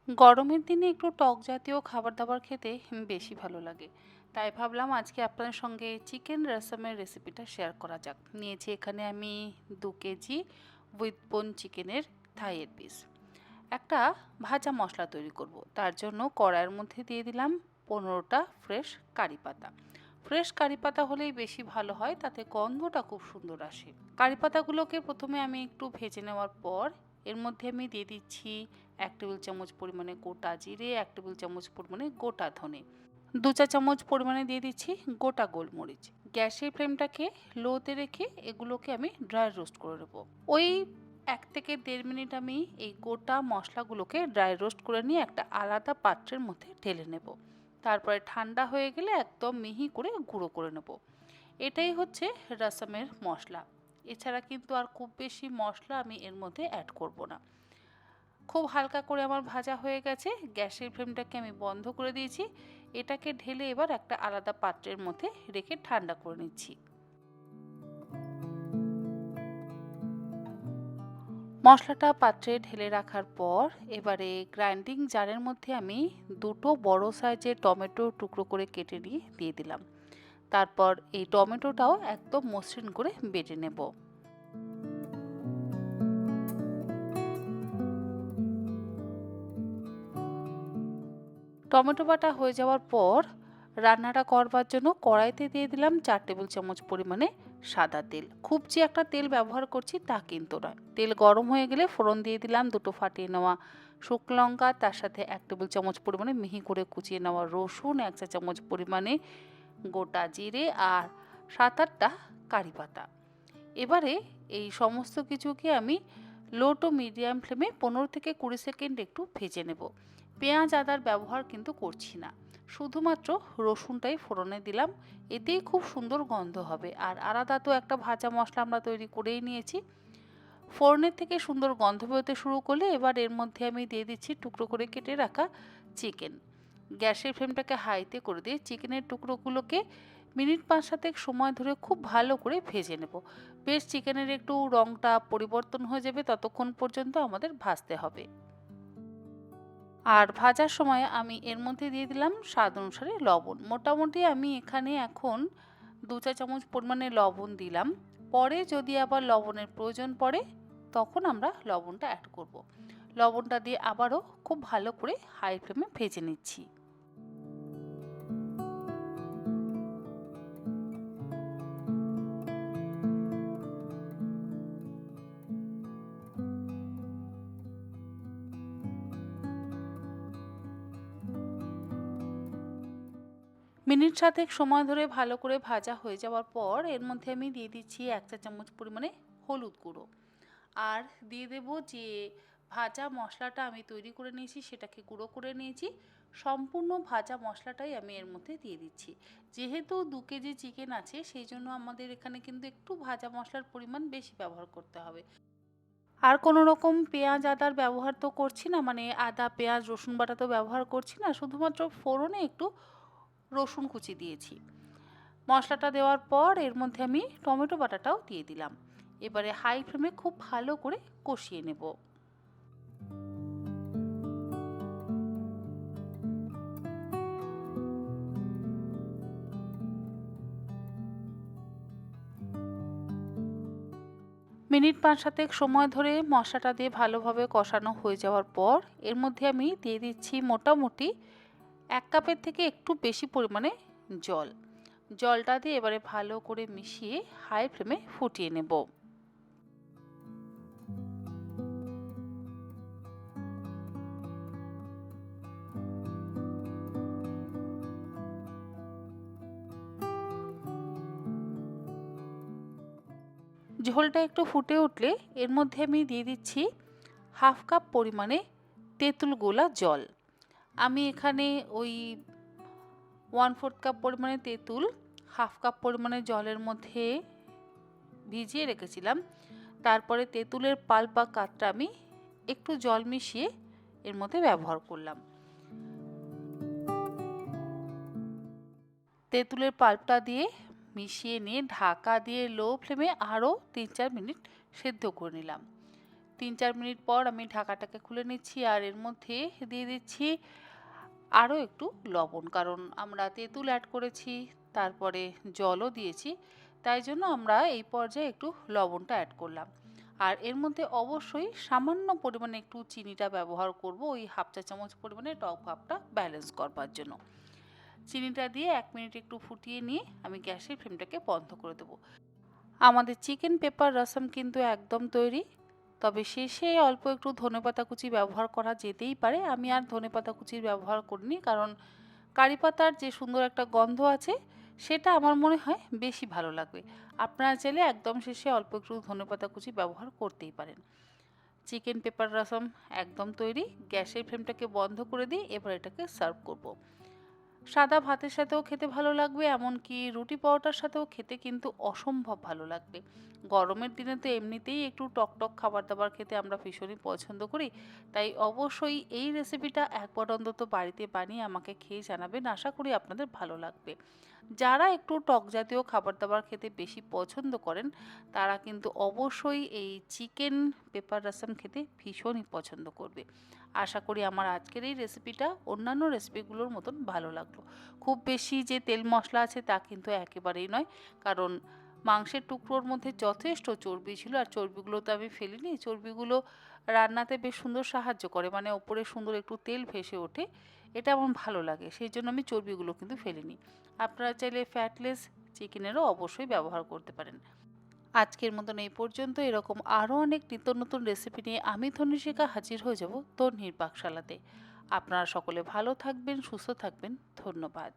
গরমের দিনে একটু টক জাতীয় খাবার-দাবার খেতে বেশি ভালো লাগে। তাই ভাবলাম আজকে আপনাদের সঙ্গে চিকেন রসমের রেসিপিটা শেয়ার করা যাক। নিয়েছি এখানে আমি ২ কেজি উইথ বোন চিকেনের থাইয়ের পিস। একটা ভাজা মশলা তৈরি করব। তার জন্য কড়াইয়ের মধ্যে দিয়ে দিলাম ১৫টা ফ্রেশ কারি পাতা। ফ্রেশ কারি পাতা হলেই বেশি ভালো হয়, তাতে গন্ধটা খুব সুন্দর আসে। কারি পাতাগুলোকে প্রথমে আমি একটু ভেজে নেওয়ার পর এর মধ্যে আমি দিয়ে দিচ্ছি ১ টেবিল চামচ পরিমাণে গোটা জিরে, ১ টেবিল চামচ পরিমাণে গোটা ধনে, ২ চা চামচ পরিমাণে দিয়ে দিচ্ছি গোটা গোলমরিচ। গ্যাসের ফ্লেমটাকে লোতে রেখে এগুলোকে আমি ড্রাই রোস্ট করে নেব। ওই ১ থেকে ১.৫ মিনিট আমি এই গোটা মশলাগুলোকে ড্রাই রোস্ট করে নিয়ে একটা আলাদা পাত্রের মধ্যে ঢেলে নেব। তারপরে ঠান্ডা হয়ে গেলে একদম মিহি করে গুঁড়ো করে নেব। এটাই হচ্ছে রসমের মশলা। এছাড়া কিন্তু আর খুব বেশি মশলা আমি এর মধ্যে অ্যাড করব না। খুব হালকা করে আমার ভাজা হয়ে গেছে, গ্যাসের ফ্লেমটাকে আমি বন্ধ করে দিয়েছি। এটাকে ঢেলে এবার একটা আলাদা পাত্রের মধ্যে রেখে ঠান্ডা করে নিচ্ছি। মশলাটা পাত্রে ঢেলে রাখার পর এবারে গ্রাইন্ডিং জারের মধ্যে আমি ২টো বড় সাইজের টমেটো টুকরো করে কেটে নিয়ে দিয়ে দিলাম। তারপর এই টমেটোটাও একদম মসৃণ করে বেটে নেব। টমেটো বাটা হয়ে যাওয়ার পর রান্নাটা করবার জন্য কড়াইতে দিয়ে দিলাম ৪ টেবিল চামচ পরিমাণে সাদা তেল। খুব যে একটা তেল ব্যবহার করছি তা কিন্তু নয়। তেল গরম হয়ে গেলে ফোড়ন দিয়ে দিলাম ২টো ফাটিয়ে নেওয়া শুকনো লঙ্কা, তার সাথে ১ টেবিল চামচ পরিমাণে মিহি করে কুচিয়ে নেওয়া রসুন, ১ চা চামচ পরিমাণে গোটা জিরে আর ৭-৮টা কারি পাতা। এবারে এই সমস্ত কিছুকে আমি লো টু মিডিয়াম ফ্লেমে ১৫ থেকে ২০ সেকেন্ড একটু ভেজে নেব। পেঁয়াজ আদার ব্যবহার কিন্তু করছি না, শুধুমাত্র রসুনটাই ফোড়নে দিলাম। এতেই খুব সুন্দর গন্ধ হবে। আর আলাদা তো একটা ভাজা মশলা আমরা তৈরি করেই নিয়েছি। ফোড়নের থেকে সুন্দর গন্ধ বেরোতে শুরু করলে এবার এর মধ্যে আমি দিয়ে দিচ্ছি টুকরো করে কেটে রাখা চিকেন। গ্যাসের ফ্লেমটাকে হাইতে করে দিয়ে চিকেনের টুকরোগুলোকে মিনিট ৫-৭ সময় ধরে খুব ভালো করে ভেজে নেব। বেশ চিকেনের একটু রঙটা পরিবর্তন হয়ে যাবে, ততক্ষণ পর্যন্ত আমাদের ভাজতে হবে। আর ভাজার সময় আমি এর মধ্যে দিয়ে দিলাম স্বাদ অনুসারে লবণ। মোটামুটি আমি এখানে এখন ২ চা চামচ পরিমাণে লবণ দিলাম। পরে যদি আবার লবণের প্রয়োজন পড়ে তখন আমরা লবণটা অ্যাড করব। লবণটা দিয়ে আবারও খুব ভালো করে হাই ফ্লেমে ভেজে নিচ্ছি। মিনিট ৭ সময় ধরে ভালো করে ভাজা হয়ে যাওয়ার পর এর মধ্যে আমি দিয়ে দিচ্ছি ১ চা চামচ পরিমাণে হলুদ গুঁড়ো। আর দিয়ে দেব যে ভাজা মশলাটা আমি তৈরি করে নিয়েছি, সেটাকে গুঁড়ো করে নিয়েছি। সম্পূর্ণ ভাজা মশলাটাই আমি এর মধ্যে দিয়ে দিচ্ছি। যেহেতু ২ কেজি চিকেন আছে সেই জন্য আমাদের এখানে কিন্তু একটু ভাজা মশলার পরিমাণ বেশি ব্যবহার করতে হবে। আর কোনো রকম পেঁয়াজ আদার ব্যবহার তো করছি না, মানে আদা পেঁয়াজ রসুন বাটা তো ব্যবহার করছি না, শুধুমাত্র ফোড়নে একটু রসুন কুচি দিয়েছি। মশলাটা দেওয়ার পর এর মধ্যে আমি টমেটো বাটাটাও দিয়ে দিলাম। এবারে হাই ফ্লেমে খুব ভালো করে কষিয়ে নেব। মিনিট ৫-৭ সময় ধরে মশলাটা দিয়ে ভালোভাবে কষানো হয়ে যাওয়ার পর এর মধ্যে আমি দিয়ে দিচ্ছি মোটামুটি ১ কাপের থেকে একটু বেশি পরিমাণে জল। জলটা দিয়ে এবারে ভালো করে মিশিয়ে হাই ফ্লেমে ফুটিয়ে নেব। ঝোলটা একটু ফুটে উঠলে এর মধ্যে আমি দিয়ে দিচ্ছি ১/২ কাপ পরিমাণে তেঁতুল গোলা জল। আমি এখানে ওই ১/৪ কাপ পরিমাণে তেঁতুল ১/২ কাপ পরিমাণে জলের মধ্যে ভিজিয়ে রেখেছিলাম। তারপরে তেঁতুলের পাল্প বা কাঠটা আমি একটু জল মিশিয়ে এর মধ্যে ব্যবহার করলাম। তেঁতুলের পাল্পটা দিয়ে মিশিয়ে নিয়ে ঢাকা দিয়ে লো ফ্লেমে আরও ৩-৪ মিনিট সেদ্ধ করে নিলাম। 3-4 মিনিট পর আমি ঢাকাটাকে খুলে নিচ্ছি আর এর মধ্যে দিয়ে দিচ্ছি আরও একটু লবণ, কারণ আমরা তেঁতুল অ্যাড করেছি, তারপরে জলও দিয়েছি, তাই জন্য আমরা এই পর্যায়ে একটু লবণটা অ্যাড করলাম। আর এর মধ্যে অবশ্যই সামান্য পরিমাণে একটু চিনিটা ব্যবহার করব, ওই হাফ চা চামচ পরিমাণে টক ভাবটা ব্যালেন্স করবার জন্য। চিনিটা দিয়ে 1 মিনিট একটু ফুটিয়ে নিয়ে আমি গ্যাসের ফ্লেমটাকে বন্ধ করে দেবো। আমাদের চিকেন পেপার রসম কিন্তু একদম তৈরি। তবে শেষে অল্প একটু ধনেপাতা কুচি ব্যবহার করা যেতেই পারে। আমি আর ধনেপাতা কুচির ব্যবহার করিনি, কারণ কারি পাতার যে সুন্দর একটা গন্ধ আছে সেটা আমার মনে হয় বেশি ভালো লাগবে। আপনারা চাইলে একদম শেষে অল্প একটু ধনেপাতা কুচি ব্যবহার করতেই পারেন। চিকেন পেপার রসম একদম তৈরি। গ্যাসের ফ্লেমটাকে বন্ধ করে দিয়ে এবার এটাকে সার্ভ করব। সাদা ভাতের সাথেও খেতে ভালো লাগবে, এমনকি রুটি পরোটার সাথেও খেতে কিন্তু অসম্ভব ভালো লাগবে। গরমের দিনে তো এমনিতেই একটু টকটক খাবার দাবার খেতে আমরা ভীষণই পছন্দ করি, তাই অবশ্যই এই রেসিপিটা একবার অন্তত বাড়িতে বানিয়ে আমাকে খেয়ে জানাবেন। আশা করি আপনাদের ভালো লাগবে। যারা একটু টক জাতীয় খাবার দাবার খেতে বেশি পছন্দ করেন তারা কিন্তু অবশ্যই এই চিকেন পেপার রসম খেতে ভীষণই পছন্দ করবে। আশা করি আমার আজকের এই রেসিপিটা অন্যান্য রেসিপিগুলোর মতন ভালো লাগলো। খুব বেশি যে তেল মশলা আছে তা কিন্তু একেবারেই নয়, কারণ মাংসের টুকরোর মধ্যে যথেষ্ট চর্বি ছিল, আর চর্বিগুলো তো আমি ফেলিনি। চর্বিগুলো রান্নাতে বেশ সুন্দর সাহায্য করে, মানে ওপরে সুন্দর একটু তেল ভেসে ওঠে, এটা আমার ভালো লাগে, সেই জন্য আমি চর্বিগুলো কিন্তু ফেলিনি। আপনারা চাইলে ফ্যাটলেস চিকেনেরও অবশ্যই ব্যবহার করতে পারেন। আজকের মতন এই পর্যন্ত। এরকম আরও অনেক নিত্য নতুন রেসিপি নিয়ে আমি তনুশিকা হাজির হয়ে যাব তন্নির পাকশালাতে। আপনারা সকলে ভালো থাকবেন, সুস্থ থাকবেন। ধন্যবাদ।